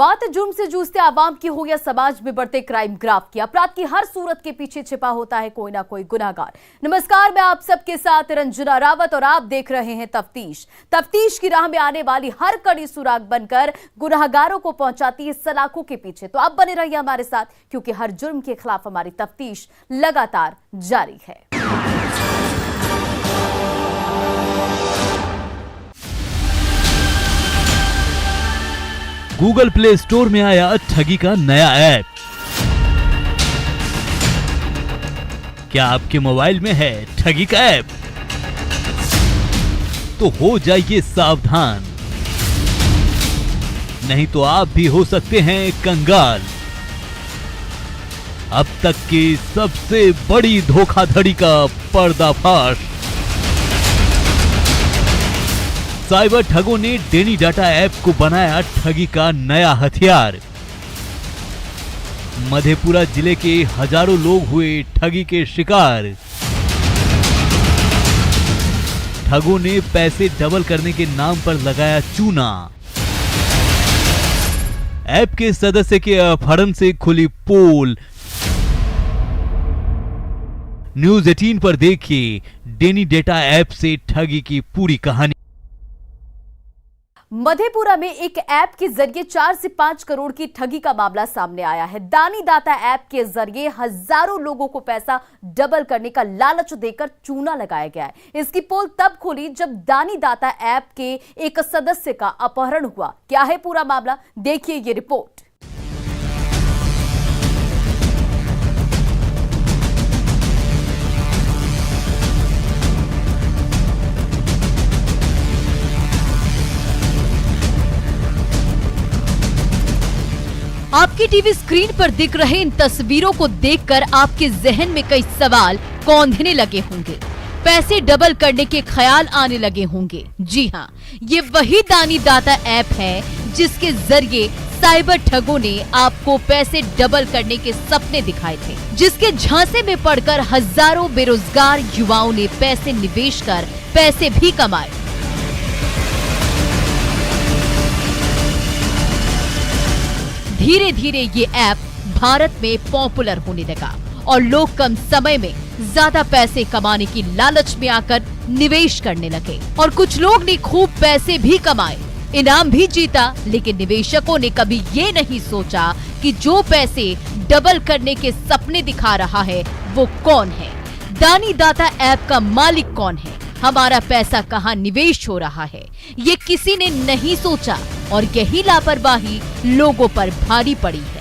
बात जुर्म से जूझते आवाम की हो या समाज में बढ़ते क्राइम ग्राफ की। अपराध की हर सूरत के पीछे छिपा होता है कोई ना कोई गुनाहगार। नमस्कार, मैं आप सबके साथ रंजना रावत और आप देख रहे हैं तफ्तीश की राह में आने वाली हर कड़ी सुराग बनकर गुनाहगारों को पहुंचाती है सलाखों के पीछे। तो आप बने रहिए हमारे साथ, क्योंकि हर जुर्म के खिलाफ हमारी तफ्तीश लगातार जारी है। गूगल प्ले स्टोर में आया ठगी का नया ऐप। क्या आपके मोबाइल में है ठगी का ऐप? तो हो जाइए सावधान, नहीं तो आप भी हो सकते हैं कंगाल। अब तक की सबसे बड़ी धोखाधड़ी का पर्दाफाश। साइबर ठगों ने डेनी डाटा ऐप को बनाया ठगी का नया हथियार। मधेपुरा जिले के हजारों लोग हुए ठगी के शिकार। ठगों ने पैसे डबल करने के नाम पर लगाया चूना। ऐप के सदस्य के अपहरण से खुली पोल। न्यूज 18 पर देखिए डेनी डाटा ऐप से ठगी की पूरी कहानी। मधेपुरा में एक ऐप के जरिए 4 से 5 करोड़ की ठगी का मामला सामने आया है। दानी दाता ऐप के जरिए हजारों लोगों को पैसा डबल करने का लालच देकर चूना लगाया गया है। इसकी पोल तब खुली जब दानी दाता ऐप के एक सदस्य का अपहरण हुआ। क्या है पूरा मामला, देखिए ये रिपोर्ट। आपकी टीवी स्क्रीन पर दिख रहे इन तस्वीरों को देखकर आपके जहन में कई सवाल कौंधने लगे होंगे, पैसे डबल करने के ख्याल आने लगे होंगे। जी हाँ, ये वही दानी दाता ऐप है जिसके जरिए साइबर ठगों ने आपको पैसे डबल करने के सपने दिखाए थे, जिसके झांसे में पड़कर हजारों बेरोजगार युवाओं ने पैसे निवेश कर पैसे भी कमाए। धीरे धीरे ये ऐप भारत में पॉपुलर होने लगा और लोग कम समय में ज्यादा पैसे कमाने की लालच में आकर निवेश करने लगे और कुछ लोग ने खूब पैसे भी कमाए, इनाम भी जीता। लेकिन निवेशकों ने कभी ये नहीं सोचा कि जो पैसे डबल करने के सपने दिखा रहा है वो कौन है, दानी दाता ऐप का मालिक कौन है, हमारा पैसा कहां निवेश हो रहा है, ये किसी ने नहीं सोचा और यही लापरवाही लोगों पर भारी पड़ी है।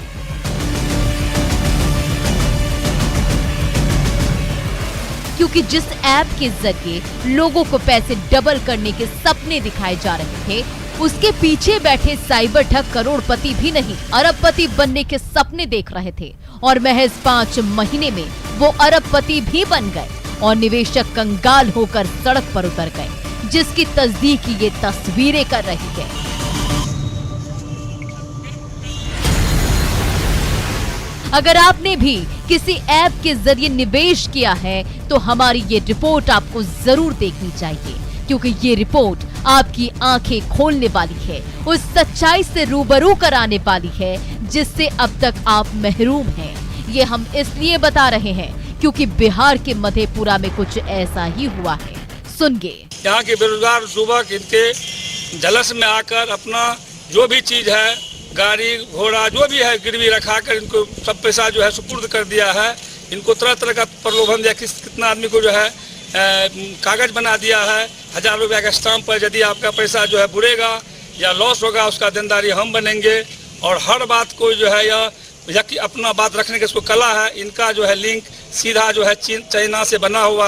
क्योंकि जिस ऐप के जरिए लोगों को पैसे डबल करने के सपने दिखाए जा रहे थे, उसके पीछे बैठे साइबर ठग करोड़पति भी नहीं अरबपति बनने के सपने देख रहे थे और महज 5 महीने में वो अरबपति भी बन गए और निवेशक कंगाल होकर सड़क पर उतर गए, जिसकी तस्दीक ये तस्वीरें कर रही है। अगर आपने भी किसी ऐप के जरिए निवेश किया है तो हमारी ये रिपोर्ट आपको जरूर देखनी चाहिए, क्योंकि ये रिपोर्ट आपकी आंखें खोलने वाली है, उस सच्चाई से रूबरू कराने वाली है जिससे अब तक आप महरूम हैं। ये हम इसलिए बता रहे हैं क्योंकि बिहार के मधेपुरा में कुछ ऐसा ही हुआ है। सुनिए। यहाँ के बेरोजगार युवक इनके झलस में आकर अपना जो भी चीज है, गाड़ी घोड़ा जो भी है, गिरवी रखाकर इनको सब पैसा जो है सुपुर्द कर दिया है। इनको तरह तरह का प्रलोभन दिया, कितना आदमी को जो है कागज बना दिया है 1000 रुपया का स्टाम्प पर, यदि आपका पैसा जो है बुड़ेगा या लॉस होगा उसका देनदारी हम बनेंगे। और हर बात को जो है या कि अपना बात रखने की इसको कला है। इनका जो है लिंक सीधा जो है चाइना से बना हुआ।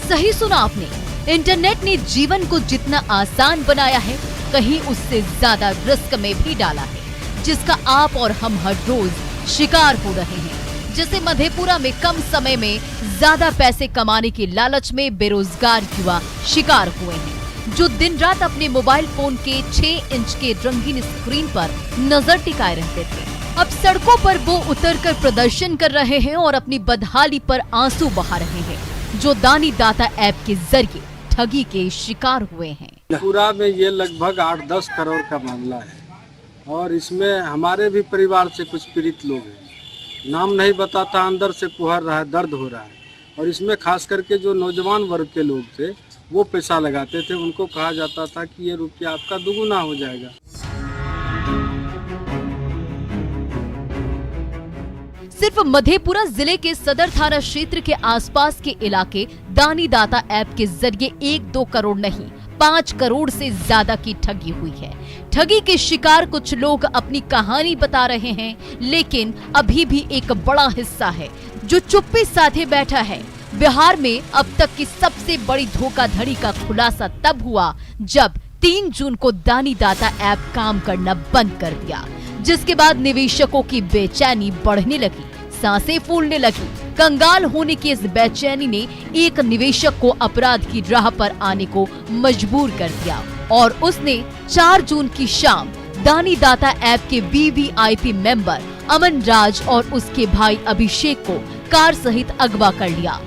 सही सुना आपने, इंटरनेट ने जीवन को जितना आसान बनाया है, कहीं उससे ज्यादा रिस्क में भी डाला है, जिसका आप और हम हर रोज शिकार हो रहे हैं। जैसे मधेपुरा में कम समय में ज्यादा पैसे कमाने की लालच में बेरोजगार युवा शिकार हुए हैं, जो दिन रात अपने मोबाइल फोन के 6 इंच के रंगीन स्क्रीन पर नजर टिकाए रहते थे। अब सड़कों पर वो उतरकर प्रदर्शन कर रहे हैं और अपनी बदहाली पर आंसू बहा रहे हैं, जो दानी दाता ऐप के जरिए ठगी के शिकार हुए हैं। पूरा में ये लगभग 8-10 करोड़ का मामला है और इसमें हमारे भी परिवार से कुछ पीड़ित लोग हैं। नाम नहीं बताता, अंदर से कुहर रहा है, दर्द हो रहा है। और इसमें खास करके जो नौजवान वर्ग के लोग थे वो पैसा लगाते थे, उनको कहा जाता था कि ये रुपया आपका दुगुना हो जाएगा। सिर्फ मधेपुरा जिले के सदर थाना क्षेत्र के आसपास के इलाके दानी दाता ऐप के जरिए 1-2 करोड़ नहीं 5 करोड़ से ज्यादा की ठगी हुई है। ठगी के शिकार कुछ लोग अपनी कहानी बता रहे हैं, लेकिन अभी भी एक बड़ा हिस्सा है जो चुप्पी साधे बैठा है। बिहार में अब तक की सबसे बड़ी धोखाधड़ी का खुलासा तब हुआ जब 3 जून को दानी दाता ऐप काम करना बंद कर दिया, जिसके बाद निवेशकों की बेचैनी बढ़ने लगी, सांसें फूलने लगी। कंगाल होने की इस बेचैनी ने एक निवेशक को अपराध की राह पर आने को मजबूर कर दिया और उसने 4 जून की शाम दानी दाता ऐप के VVIP मेंबर अमन राज और उसके भाई अभिषेक को कार सहित अगवा कर लिया।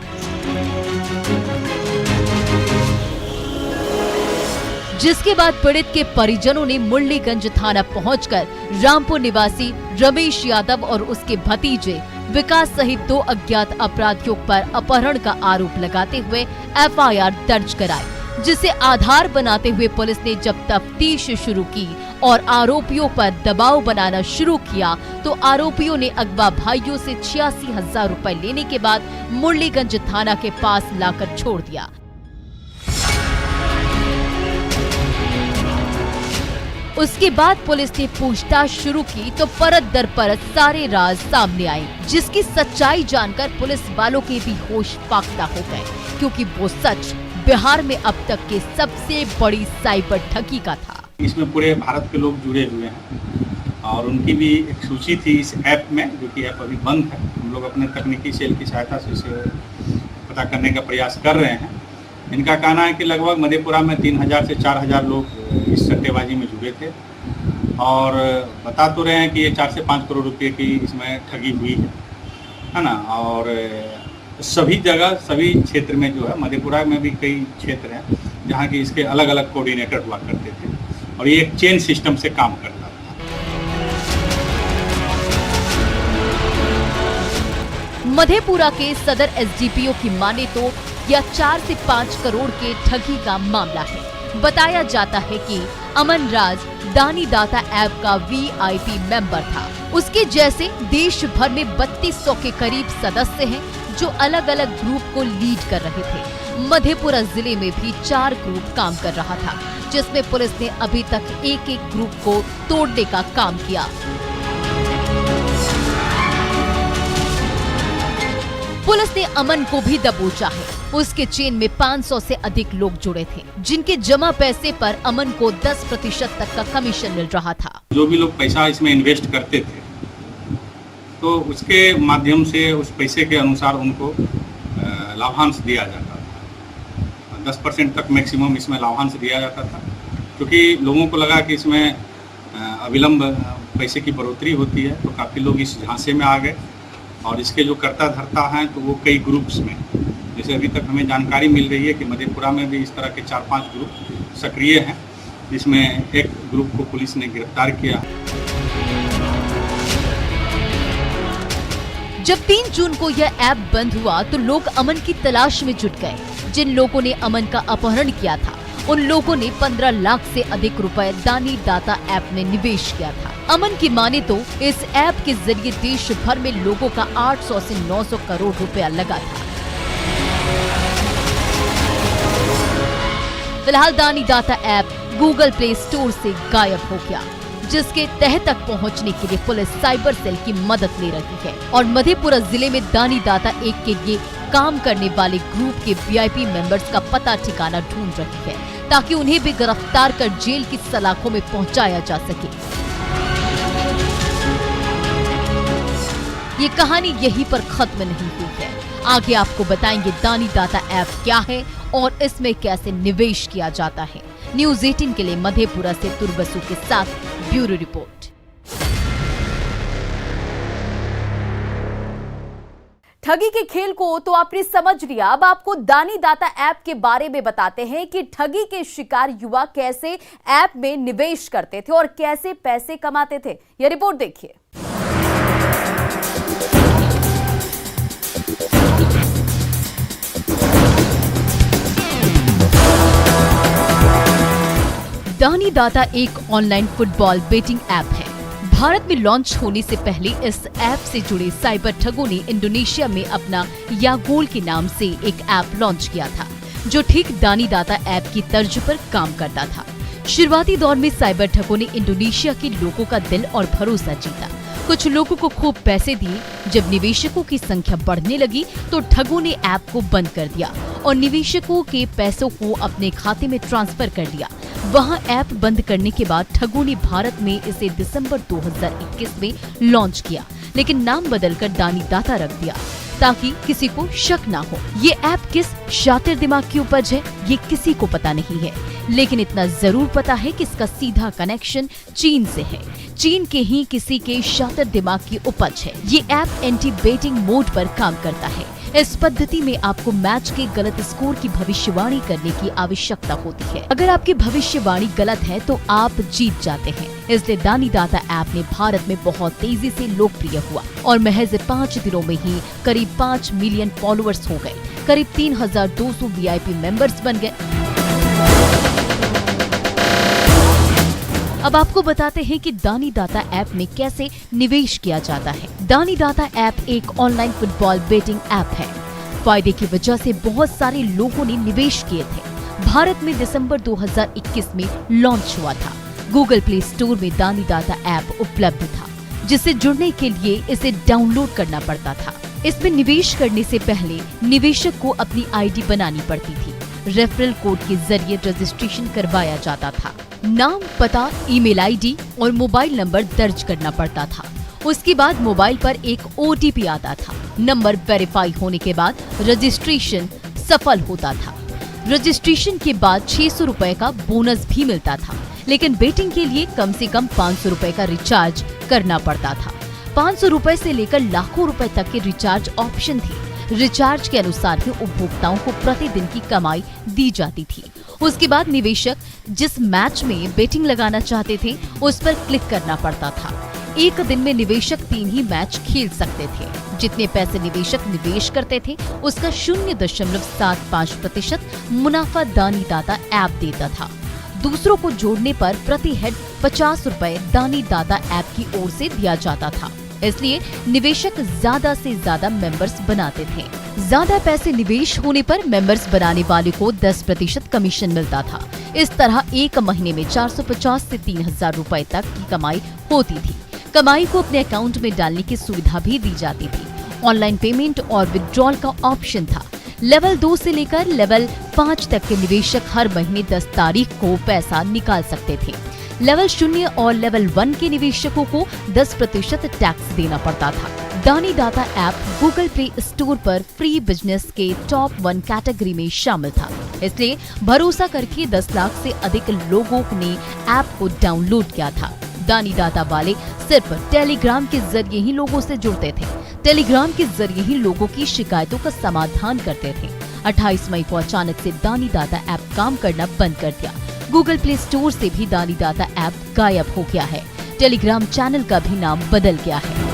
जिसके बाद पीड़ित के परिजनों ने मुरलीगंज थाना पहुंचकर रामपुर निवासी रमेश यादव और उसके भतीजे विकास सहित 2 अज्ञात अपराधियों पर अपहरण का आरोप लगाते हुए FIR दर्ज कराई, जिसे आधार बनाते हुए पुलिस ने जब तफ्तीश शुरू की और आरोपियों पर दबाव बनाना शुरू किया तो आरोपियों ने अगवा भाइयों से 86,000 रुपए लेने के बाद मुरलीगंज थाना के पास लाकर छोड़ दिया। उसके बाद पुलिस ने पूछताछ शुरू की तो परत दर परत सारे राज सामने आए, जिसकी सच्चाई जानकर पुलिस वालों के भी होश फाख्ता हो गए, क्योंकि वो सच बिहार में अब तक के सबसे बड़ी साइबर ठगी का था। इसमें पूरे भारत के लोग जुड़े हुए हैं और उनकी भी एक सूची थी इस ऐप में, जो कि ऐप अभी बंद है। हम लोग अपने तकनीकी सेल की सहायता से इसे पता करने का प्रयास कर रहे हैं। इनका कहना है कि लगभग मधेपुरा में 3,000 से 4,000 लोग इस सट्टेबाजी में जुड़े थे और बता तो रहे हैं कि ये 4 से 5 करोड़ रुपए की इसमें ठगी हुई है ना। और सभी जगह, सभी क्षेत्र में जो है, मधेपुरा में भी कई क्षेत्र हैं जहाँ की इसके अलग अलग कोऑर्डिनेटर हुआ करते थे और ये एक चेन सिस्टम से काम करता था। मधेपुरा के सदर SDPO की माने तो यह 4 से 5 करोड़ के ठगी का मामला है। बताया जाता है कि अमन राज दानी दाता ऐप का VIP मेंबर था। उसके जैसे देश भर में 3200 के करीब सदस्य हैं जो अलग अलग ग्रुप को लीड कर रहे थे। मधेपुरा जिले में भी 4 ग्रुप काम कर रहा था, जिसमें पुलिस ने अभी तक एक ग्रुप को तोड़ने का काम किया। पुलिस ने अमन को भी दबोचा है। उसके चेन में 500 से अधिक लोग जुड़े थे, जिनके जमा पैसे पर अमन को 10% तक का कमीशन मिल रहा था। जो भी लोग पैसा इसमें इन्वेस्ट करते थे तो उसके माध्यम से उस पैसे के अनुसार उनको लाभांश दिया जाता था। 10% तक मैक्सिमम इसमें लाभांश दिया जाता था, क्योंकि लोगों को लगा कि इसमें अविलंब पैसे की बढ़ोतरी होती है, तो काफ़ी लोग इस झांसे में आ गए। और इसके जो कर्ता धर्ता हैं तो वो कई ग्रुप्स में, जैसे अभी तक हमें जानकारी मिल रही है कि मधेपुरा में भी इस तरह के 4-5 ग्रुप सक्रिय हैं, जिसमें एक ग्रुप को पुलिस ने गिरफ्तार किया। जब 3 जून को यह ऐप बंद हुआ तो लोग अमन की तलाश में जुट गए। जिन लोगों ने अमन का अपहरण किया था उन लोगों ने 15 लाख से अधिक रुपए दानी दाता ऐप में निवेश किया था। अमन की माने तो इस ऐप के जरिए देश भर में लोगों का 800 से 900 करोड़ रुपया लगा था। फिलहाल दानी दाता ऐप गूगल प्ले स्टोर से गायब हो गया, जिसके तह तक पहुंचने के लिए पुलिस साइबर सेल की मदद ले रही है और मधेपुरा जिले में दानी दाता एक के लिए काम करने वाले ग्रुप के VIP मेंबर्स का पता ठिकाना ढूंढ रही है, ताकि उन्हें भी गिरफ्तार कर जेल की सलाखों में पहुंचाया जा सके। ये कहानी यहीं पर खत्म नहीं हुई है। आगे आपको बताएंगे दानी दाता ऐप क्या है और इसमें कैसे निवेश किया जाता है। न्यूज़ 18 के लिए मधेपुरा से तुरबसु के साथ ब्यूरो रिपोर्ट। ठगी के खेल को तो आपने समझ लिया। अब आपको दानी दाता ऐप के बारे में बताते हैं कि ठगी के शिकार युवा कैसे ऐप में निवेश करते थे और कैसे पैसे कमाते थे। यह रिपोर्ट देखिए। दानी दाता एक ऑनलाइन फुटबॉल बेटिंग ऐप है। भारत में लॉन्च होने से पहले इस ऐप से जुड़े साइबर ठगों ने इंडोनेशिया में अपना यागोल के नाम से एक ऐप लॉन्च किया था, जो ठीक दानी दाता ऐप की तर्ज पर काम करता था। शुरुआती दौर में साइबर ठगों ने इंडोनेशिया के लोगों का दिल और भरोसा जीता। कुछ लोगों को खूब पैसे दिए। जब निवेशकों की संख्या बढ़ने लगी तो ठगों ने ऐप को बंद कर दिया और निवेशकों के पैसों को अपने खाते में ट्रांसफर कर दिया। वहां ऐप बंद करने के बाद ठगों ने भारत में इसे दिसंबर 2021 में लॉन्च किया, लेकिन नाम बदलकर दानी दाता रख दिया ताकि किसी को शक ना हो। ये ऐप किस शातिर दिमाग की उपज है, ये किसी को पता नहीं है, लेकिन इतना जरूर पता है कि इसका सीधा कनेक्शन चीन से है। चीन के ही किसी के शातिर दिमाग की उपज है। ये ऐप एंटी बेटिंग मोड पर काम करता है। इस पद्धति में आपको मैच के गलत स्कोर की भविष्यवाणी करने की आवश्यकता होती है। अगर आपकी भविष्यवाणी गलत है तो आप जीत जाते हैं। इसलिए दानी दाता ऐप ने भारत में बहुत तेजी से लोकप्रिय हुआ और महज 5 दिनों में ही करीब 5 मिलियन फॉलोअर्स हो गए। करीब 3200 VIP मेंबर्स बन गए। अब आपको बताते हैं कि दानी दाता ऐप में कैसे निवेश किया जाता है। दानी दाता ऐप एक ऑनलाइन फुटबॉल बेटिंग ऐप है। फायदे की वजह से बहुत सारे लोगों ने निवेश किए थे। भारत में दिसंबर 2021 में लॉन्च हुआ था। गूगल प्ले स्टोर में दानी दाता ऐप उपलब्ध था, जिससे जुड़ने के लिए इसे डाउनलोड करना पड़ता था। इसमें निवेश करने से पहले निवेशक को अपनी ID बनानी पड़ती थी। रेफरल कोड के जरिए रजिस्ट्रेशन करवाया जाता था। नाम, पता, ईमेल ID और मोबाइल नंबर दर्ज करना पड़ता था। उसके बाद मोबाइल पर एक OTP आता था। नंबर वेरीफाई होने के बाद रजिस्ट्रेशन सफल होता था। रजिस्ट्रेशन के बाद 600 रुपए का बोनस भी मिलता था, लेकिन बेटिंग के लिए कम से कम 500 रुपए का रिचार्ज करना पड़ता था। 500 रुपए से लेकर लाखों रुपए तक के रिचार्ज ऑप्शन थे। रिचार्ज के अनुसार ही उपभोक्ताओं को प्रतिदिन की कमाई दी जाती थी। उसके बाद निवेशक जिस मैच में बेटिंग लगाना चाहते थे उस पर क्लिक करना पड़ता था। एक दिन में निवेशक 3 ही मैच खेल सकते थे। जितने पैसे निवेशक निवेश करते थे उसका 0.75% मुनाफा दानी दाता ऐप देता था। दूसरों को जोड़ने पर प्रति हेड 50 रुपए दानी दाता ऐप की ओर से दिया जाता था। इसलिए निवेशक ज्यादा से ज्यादा मेंबर्स बनाते थे। ज्यादा पैसे निवेश होने पर मेंबर्स बनाने वाले को 10% कमीशन मिलता था। इस तरह एक महीने में 450 से 3000 रुपए तक की कमाई होती थी। कमाई को अपने अकाउंट में डालने की सुविधा भी दी जाती थी। ऑनलाइन पेमेंट और विड्रॉल का ऑप्शन था। लेवल 2 से लेकर लेवल 5 तक के निवेशक हर महीने 10 तारीख को पैसा निकाल सकते थे। लेवल 0 और लेवल 1 के निवेशकों को 10% टैक्स देना पड़ता था। दानी दाता ऐप गूगल प्ले स्टोर पर फ्री बिजनेस के टॉप 1 कैटेगरी में शामिल था। इसलिए भरोसा करके 10 लाख से अधिक लोगों ने ऐप को डाउनलोड किया था। दानी दाता वाले सिर्फ टेलीग्राम के जरिए ही लोगों से जुड़ते थे। टेलीग्राम के जरिए ही लोगों की शिकायतों का समाधान करते थे। 28 मई को अचानक से दानी दाता ऐप काम करना बंद कर दिया। गूगल प्ले स्टोर से भी दानी दाता ऐप गायब हो गया है। टेलीग्राम चैनल का भी नाम बदल गया है।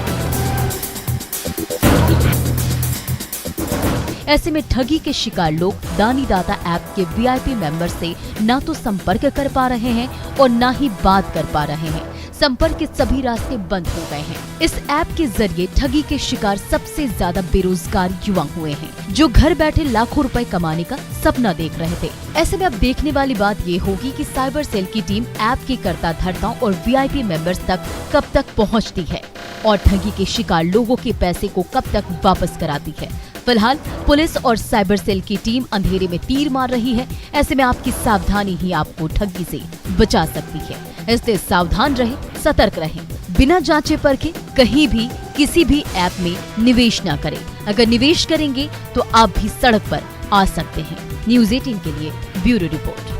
ऐसे में ठगी के शिकार लोग दानी दाता ऐप के VIP मेंबर से ना तो संपर्क कर पा रहे हैं और ना ही बात कर पा रहे हैं। संपर्क के सभी रास्ते बंद हो गए हैं। इस ऐप के जरिए ठगी के शिकार सबसे ज्यादा बेरोजगार युवा हुए हैं, जो घर बैठे लाखों रुपए कमाने का सपना देख रहे थे। ऐसे में अब देखने वाली बात ये होगी कि साइबर सेल की टीम ऐप की कर्ता धर्ता और VIP मेंबर्स तक कब तक पहुंचती है और ठगी के शिकार लोगों के पैसे को कब तक वापस कराती है। फिलहाल पुलिस और साइबर सेल की टीम अंधेरे में तीर मार रही है। ऐसे में आपकी सावधानी ही आपको ठगी से बचा सकती है। इसलिए सावधान रहें, सतर्क रहें। बिना जांचे परखे कहीं भी किसी भी ऐप में निवेश न करें। अगर निवेश करेंगे तो आप भी सड़क पर आ सकते हैं। न्यूज़ 18 के लिए ब्यूरो रिपोर्ट।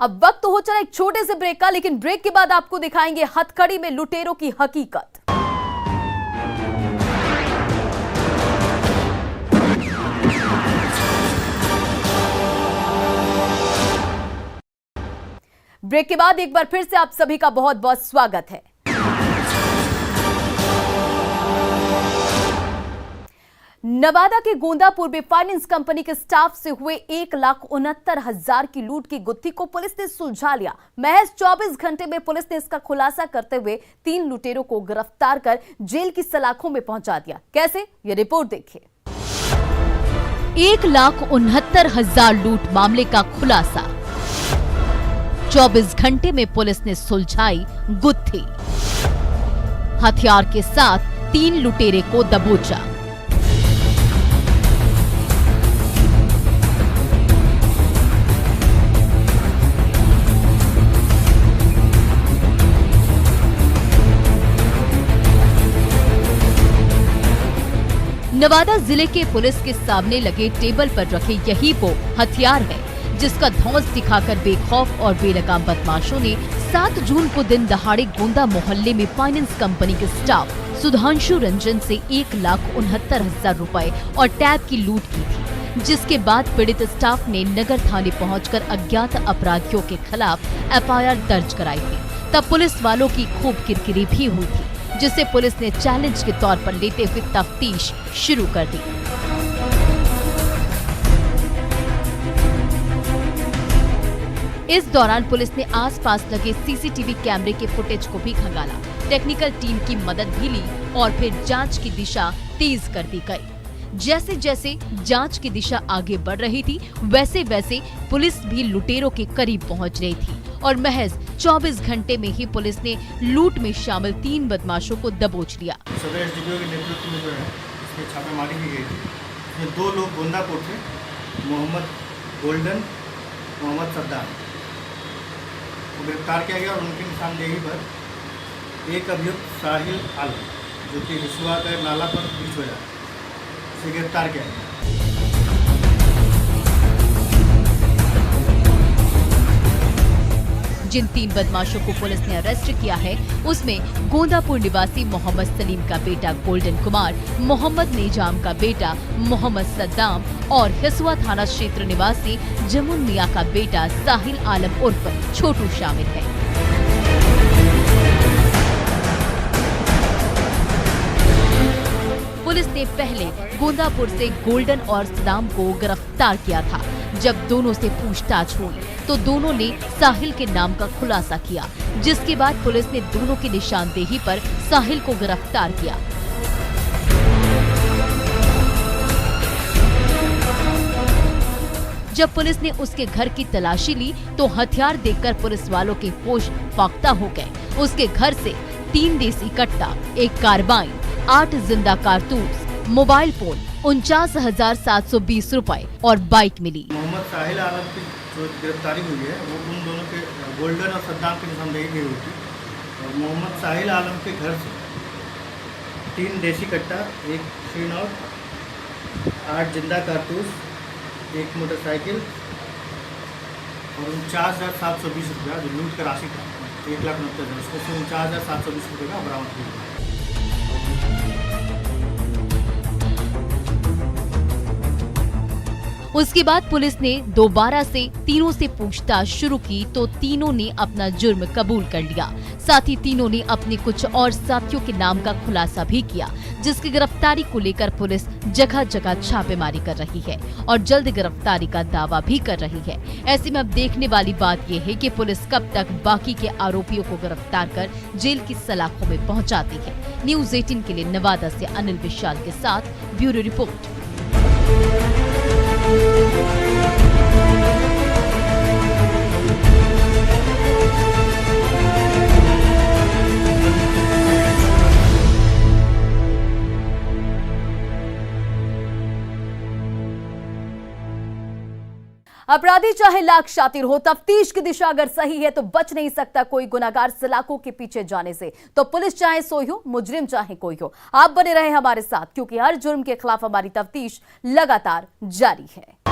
अब वक्त तो हो चला एक छोटे से ब्रेक का, लेकिन ब्रेक के बाद आपको दिखाएंगे हथकड़ी में लुटेरों की हकीकत। ब्रेक के बाद एक बार फिर से आप सभी का बहुत बहुत स्वागत है। नवादा के गोंदापुर में फाइनेंस कंपनी के स्टाफ से हुए 1,69,000 की लूट की गुत्थी को पुलिस ने सुलझा लिया। महज 24 घंटे में पुलिस ने इसका खुलासा करते हुए 3 लुटेरों को गिरफ्तार कर जेल की सलाखों में पहुंचा दिया। कैसे, ये रिपोर्ट देखिए। 1,69,000 लूट मामले का खुलासा। 24 घंटे में पुलिस ने सुलझाई गुत्थी। हथियार के साथ 3 लुटेरे को दबोचा। नवादा जिले के पुलिस के सामने लगे टेबल पर रखे यही वो हथियार है जिसका धौंस दिखाकर बेखौफ और बेलगाम बदमाशों ने 7 जून को दिन दहाड़े गोंदा मोहल्ले में फाइनेंस कंपनी के स्टाफ सुधांशु रंजन से 1,69,000 रुपए और टैब की लूट की थी, जिसके बाद पीड़ित स्टाफ ने नगर थाने पहुंचकर अज्ञात अपराधियों के खिलाफ FIR दर्ज कराई थी। तब पुलिस वालों की खूब किरकिरी भी हुई थी, जिसे पुलिस ने चैलेंज के तौर पर लेते हुए तफ्तीश शुरू कर दी। इस दौरान पुलिस ने आसपास लगे CCTV कैमरे के फुटेज को भी खंगाला, टेक्निकल टीम की मदद भी ली और फिर जांच की दिशा तेज कर दी गई। जैसे जैसे जांच की दिशा आगे बढ़ रही थी, वैसे वैसे पुलिस भी लुटेरों के करीब पहुंच रही थी और महज 24 घंटे में ही पुलिस ने लूट में शामिल 3 बदमाशों को दबोच लिया। सदर एसडीपीओ के नेतृत्व में जो है इसमें छापेमारी की गई थी। इसमें 2 लोग गोंदापुर से, मोहम्मद गोल्डन, मोहम्मद सद्दाम को गिरफ्तार किया गया और उनकी निशानदेही पर एक अभियुक्त साहिल आलम, जो कि रिसुआ का नाला पर बीच हो जाए, से गिरफ्तार किया गया। जिन 3 बदमाशों को पुलिस ने अरेस्ट किया है, उसमें गोंदापुर निवासी मोहम्मद सलीम का बेटा गोल्डन कुमार, मोहम्मद निजाम का बेटा मोहम्मद सद्दाम और हिसुआ थाना क्षेत्र निवासी जमुन मियां का बेटा साहिल आलम उर्फ छोटू शामिल है। पुलिस ने पहले गोंदापुर से गोल्डन और सद्दाम को गिरफ्तार किया था। जब दोनों से पूछताछ हुई तो दोनों ने साहिल के नाम का खुलासा किया, जिसके बाद पुलिस ने दोनों की निशानदेही पर साहिल को गिरफ्तार किया। जब पुलिस ने उसके घर की तलाशी ली तो हथियार देखकर पुलिस वालों के होश फाख्ता हो गए। उसके घर से 3 देसी कट्टा, 1 कार्बाइन, 8 जिंदा कारतूस, मोबाइल फोन, 49,720 रुपए और बाइक मिली। मोहम्मद साहिल आलम की जो गिरफ्तारी हुई है वो उन दोनों के गोल्डन और सद्दाम की निशानदेही भी हुई थी। और मोहम्मद साहिल आलम के घर से 3 देसी कट्टा, 1 श्रीनौर, 8 जिंदा कारतूस, 1 मोटरसाइकिल और 49,720 रुपया जो लूट का राशि था, 1,69,000, उसको 49,720 रुपये का बरामद किया। उसके बाद पुलिस ने दोबारा से तीनों से पूछताछ शुरू की तो तीनों ने अपना जुर्म कबूल कर लिया। साथ ही तीनों ने अपने कुछ और साथियों के नाम का खुलासा भी किया, जिसकी गिरफ्तारी को लेकर पुलिस जगह जगह छापेमारी कर रही है और जल्द गिरफ्तारी का दावा भी कर रही है। ऐसे में अब देखने वाली बात यह है कि पुलिस कब तक बाकी के आरोपियों को गिरफ्तार कर जेल की सलाखों में पहुंचाती है। न्यूज़ 18 के लिए नवादा से अनिल विशाल के साथ ब्यूरो रिपोर्ट। अपराधी चाहे लाख शातिर हो, तफ्तीश की दिशा अगर सही है तो बच नहीं सकता कोई गुनाहगार सलाखों के पीछे जाने से। तो पुलिस चाहे सोई हो, मुजरिम चाहे कोई हो, आप बने रहे हमारे साथ, क्योंकि हर जुर्म के खिलाफ हमारी तफ्तीश लगातार जारी है।